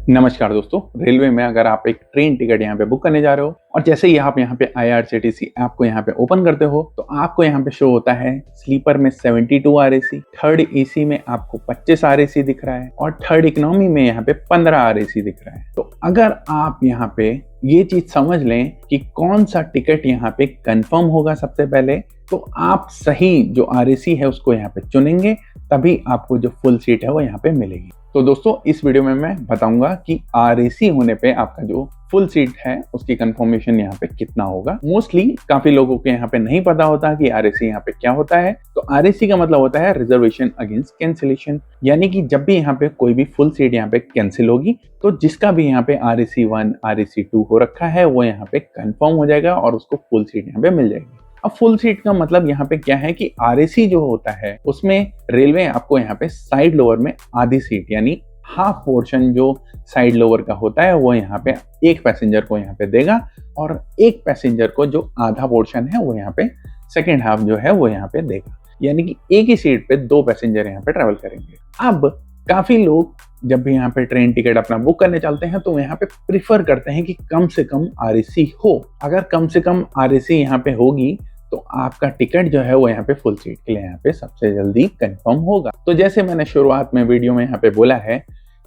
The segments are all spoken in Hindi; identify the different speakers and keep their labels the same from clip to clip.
Speaker 1: नमस्कार दोस्तों। रेलवे में अगर आप एक ट्रेन टिकट यहाँ पे बुक करने जा रहे हो और जैसे ही आप यहाँ पे IRCTC ऐप को यहाँ पे ओपन करते हो तो आपको यहाँ पे शो होता है स्लीपर में 72 RAC, थर्ड AC में आपको 25 RAC दिख रहा है और थर्ड इकोनॉमी में यहाँ पे 15 RAC दिख रहा है। तो अगर आप यहाँ पे ये चीज समझ लें कि कौन सा टिकट यहाँ पे कंफर्म होगा सबसे पहले, तो आप सही जो RAC है उसको यहाँ पे चुनेंगे, तभी आपको जो फुल सीट है वो यहाँ पे मिलेगी। तो दोस्तों इस वीडियो में मैं बताऊंगा कि RAC होने पे आपका जो फुल सीट है उसकी कंफर्मेशन यहाँ पे कितना होगा। मोस्टली काफी लोगों के यहाँ पे नहीं पता होता कि RAC यहाँ पे क्या होता है। तो RAC का मतलब होता है रिजर्वेशन अगेंस्ट कैंसिलेशन, यानी कि जब भी यहाँ पे कोई भी फुल सीट यहाँ पे कैंसिल होगी तो जिसका भी यहाँ पे RAC 1 RAC 2 हो रखा है वो यहाँ पे कंफर्म हो जाएगा और उसको फुल सीट यहाँ पे मिल जाएगी। अब फुल सीट का मतलब यहाँ पे क्या है कि RAC जो होता है उसमें रेलवे आपको यहाँ पे साइड लोअर में आधी सीट यानी हाफ पोर्शन जो साइड लोअर का होता है वो यहाँ पे एक पैसेंजर को यहाँ पे देगा और एक पैसेंजर को जो आधा पोर्शन है वो यहाँ पे सेकेंड हाफ जो है वो यहाँ पे देगा, यानी कि एक ही सीट पे दो पैसेंजर यहाँ पे ट्रेवल करेंगे। अब काफी लोग जब भी यहाँ पे ट्रेन टिकट अपना बुक करने चलते हैं तो यहाँ पे प्रिफर करते हैं कि कम से कम RAC हो। अगर कम से कम RAC यहाँ पे होगी तो आपका टिकट जो है वो यहाँ पे फुल सीट के लिए यहाँ पे सबसे जल्दी कंफर्म होगा। तो जैसे मैंने शुरुआत में वीडियो में यहाँ पे बोला है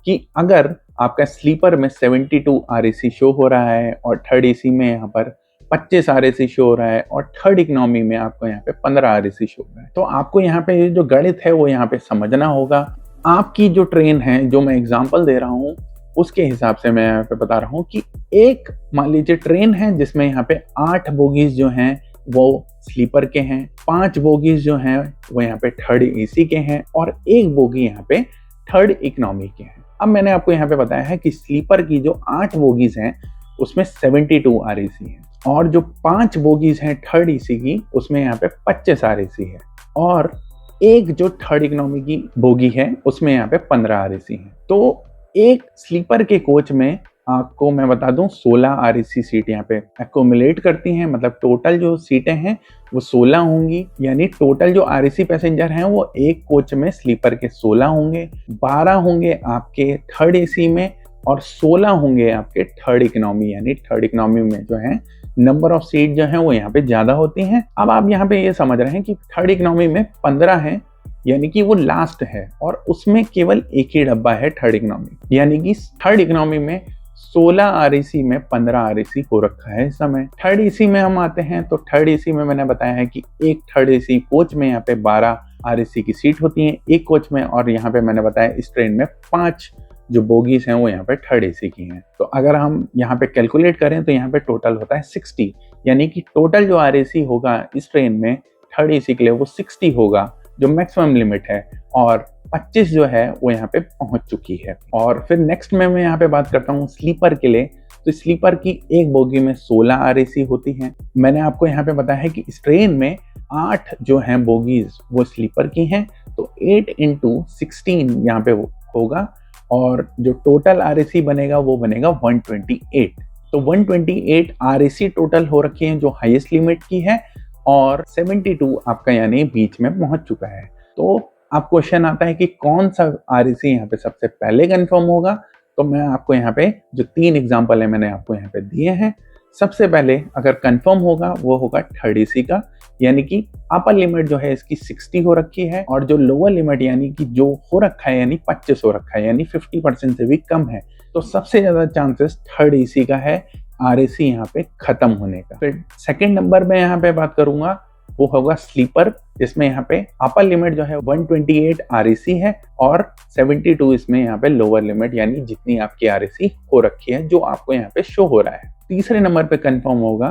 Speaker 1: कि अगर आपका स्लीपर में 72 RAC शो हो रहा है और थर्ड AC में यहाँ पर 25 RAC शो हो रहा है और थर्ड इकोनॉमी में आपको यहाँ पे 15 RAC शो हो रहा है, तो आपको यहाँ पे जो गणित है वो यहाँ पे समझना होगा। आपकी जो ट्रेन है, जो मैं एग्जाम्पल दे रहा हूँ उसके हिसाब से मैं यहाँ पे बता रहा हूँ कि एक मान लीजिए ट्रेन है जिसमें यहाँ पे 8 बोगीज जो हैं वो स्लीपर के हैं, 5 बोगीज जो हैं वो यहाँ पे थर्ड AC के हैं और एक बोगी यहाँ पे थर्ड इकोनॉमी के हैं। अब मैंने आपको यहाँ पे बताया है कि स्लीपर की जो 8 बोगीज हैं उसमें 72 RAC है और जो 5 बोगीज हैं थर्ड AC की उसमें यहाँ पे 25 RAC है और एक जो थर्ड इकोनॉमी की बोगी है उसमें यहाँ पे 15 RAC है। तो एक स्लीपर के कोच में आपको मैं बता दूं 16 RAC सीट यहाँ पे एक्यूमुलेट करती हैं, मतलब टोटल जो सीटें हैं वो 16 होंगी, यानी टोटल जो RAC पैसेंजर हैं वो एक कोच में स्लीपर के 16 होंगे, 12 होंगे आपके थर्ड AC में और 16 होंगे आपके थर्ड इकोनॉमी, यानी थर्ड इकोनॉमी में जो है नंबर ऑफ सीट जो है वो यहाँ पे ज्यादा होती हैं। अब आप यहाँ पे ये समझ रहे हैं कि थर्ड इकोनॉमी में 15 है यानी कि वो लास्ट है और उसमें केवल एक ही डब्बा है थर्ड इकोनॉमी, यानी कि थर्ड इकोनॉमी में 16 RAC में 15 RAC हो रखा है इस समय। थर्ड AC में हम आते हैं तो थर्ड AC में मैंने बताया है कि एक थर्ड AC कोच में यहाँ पे 12 RAC की सीट होती है एक कोच में, और यहाँ पे मैंने बताया इस ट्रेन में 5 जो बोगीज हैं वो यहाँ पे थर्ड AC की हैं। तो अगर हम यहाँ पे कैलकुलेट करें तो यहाँ पे टोटल होता है 60, यानी कि टोटल जो RAC होगा इस ट्रेन में थर्ड AC के लिए वो 60 होगा जो मैक्सिमम लिमिट है और 25 जो है वो यहाँ पे पहुंच चुकी है। और फिर नेक्स्ट में मैं यहाँ पे बात करता हूँ स्लीपर के लिए। तो स्लीपर की एक बोगी में 16 RAC होती हैं। मैंने आपको यहाँ पे बताया है कि इस ट्रेन में 8 जो हैं बोगीज वो स्लीपर की हैं, तो 8 × 16 यहाँ पे होगा और जो टोटल RAC बनेगा वो बनेगा 128। तो 128 RAC टोटल हो रखी है जो हाईएस्ट लिमिट की है और 72 आपका यानी बीच में पहुंच चुका है। तो अब क्वेश्चन आता है कि कौन सा RAC यहाँ पे सबसे पहले कंफर्म होगा। तो मैं आपको यहाँ पे जो 3 एग्जांपल है मैंने आपको यहाँ पे दिए हैं। सबसे पहले अगर कंफर्म होगा वो होगा थर्ड AC का, यानी कि अपर लिमिट जो है इसकी 60 हो रखी है और जो लोअर लिमिट यानी कि जो हो रखा है यानी 25 हो रखा है, यानी 50% से भी कम है। तो सबसे ज्यादा चांसेस थर्ड AC का है RAC यहाँ पे खत्म होने का। फिर सेकेंड नंबर में यहाँ पे बात करूंगा वो होगा स्लीपर, जिसमें यहाँ पे अपर लिमिट जो है 128 RAC है और 72 इसमें यहाँ पे लोअर लिमिट यानी जितनी आपकी RAC हो रखी है जो आपको यहाँ पे शो हो रहा है। तीसरे नंबर पे कंफर्म होगा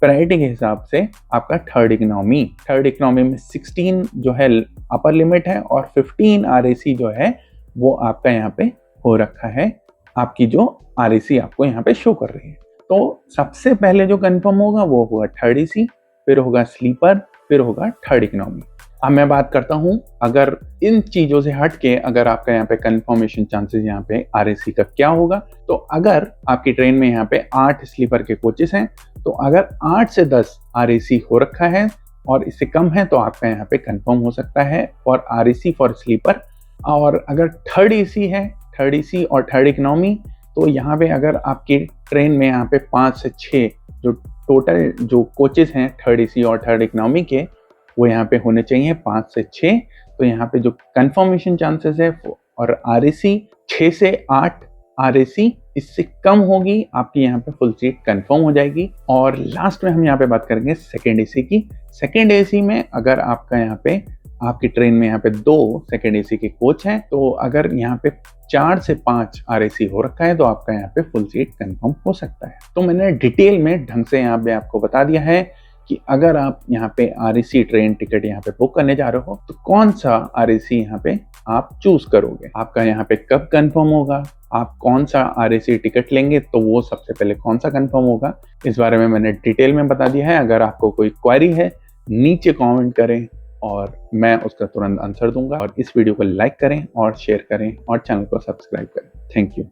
Speaker 1: प्रायोरिटी के हिसाब से आपका थर्ड इकोनॉमी। थर्ड इकोनॉमी में 16 जो है अपर लिमिट है और 15 RAC जो है वो आपका यहाँ पे हो रखा है, आपकी जो RAC आपको यहाँ पे शो कर रही है। तो सबसे पहले जो कंफर्म होगा वो होगा थर्ड AC, फिर होगा स्लीपर, फिर होगा थर्ड इकोनॉमी। अब मैं बात करता हूँ अगर इन चीजों से हट के अगर आपका यहाँ पे कंफर्मेशन चांसेस यहाँ पे RAC का क्या होगा। तो अगर आपकी ट्रेन में यहाँ पे 8 स्लीपर के कोचेस हैं तो अगर 8 से 10 RAC हो रखा है और इससे कम है तो आपका यहाँ पे कंफर्म हो सकता है फॉर RAC फॉर स्लीपर। और अगर थर्ड AC है, थर्ड AC और थर्ड इकोनॉमी तो यहाँ पे अगर आपकी ट्रेन में यहाँ पे 5 से 6 जो टोटल जो कोचेस हैं थर्ड एसी और थर्ड इकोनॉमी के, वो यहाँ पे होने चाहिए 5 से 6। तो यहाँ पे जो कंफर्मेशन चांसेस है और आरएसी 6 से 8 आरएसी इससे कम होगी, आपकी यहाँ पे फुल सीट कंफर्म हो जाएगी। और लास्ट में हम यहाँ पे बात करेंगे सेकेंड एसी की। सेकेंड एसी में अगर आपका यहाँ पे आपकी ट्रेन में यहाँ पे 2 सेकेंड एसी के कोच हैं, तो अगर यहाँ पे 4 से 5 आरएसी हो रखा है तो आपका यहाँ पे फुल सीट कंफर्म हो सकता है। तो मैंने डिटेल में ढंग से यहाँ पे आपको बता दिया है कि अगर आप यहाँ पे आरएसी ट्रेन टिकट यहाँ पे बुक करने जा रहे हो तो कौन सा आरएसी यहाँ पे आप चूज करोगे, आपका यहाँ पे कब कंफर्म होगा, आप कौन सा आरएसी टिकट लेंगे तो वो सबसे पहले कौन सा कंफर्म होगा, इस बारे में मैंने डिटेल में बता दिया है। अगर आपको कोई क्वेरी है नीचे कमेंट करें और मैं उसका तुरंत आंसर दूंगा। और इस वीडियो को लाइक करें और शेयर करें और चैनल को सब्सक्राइब करें। Thank you.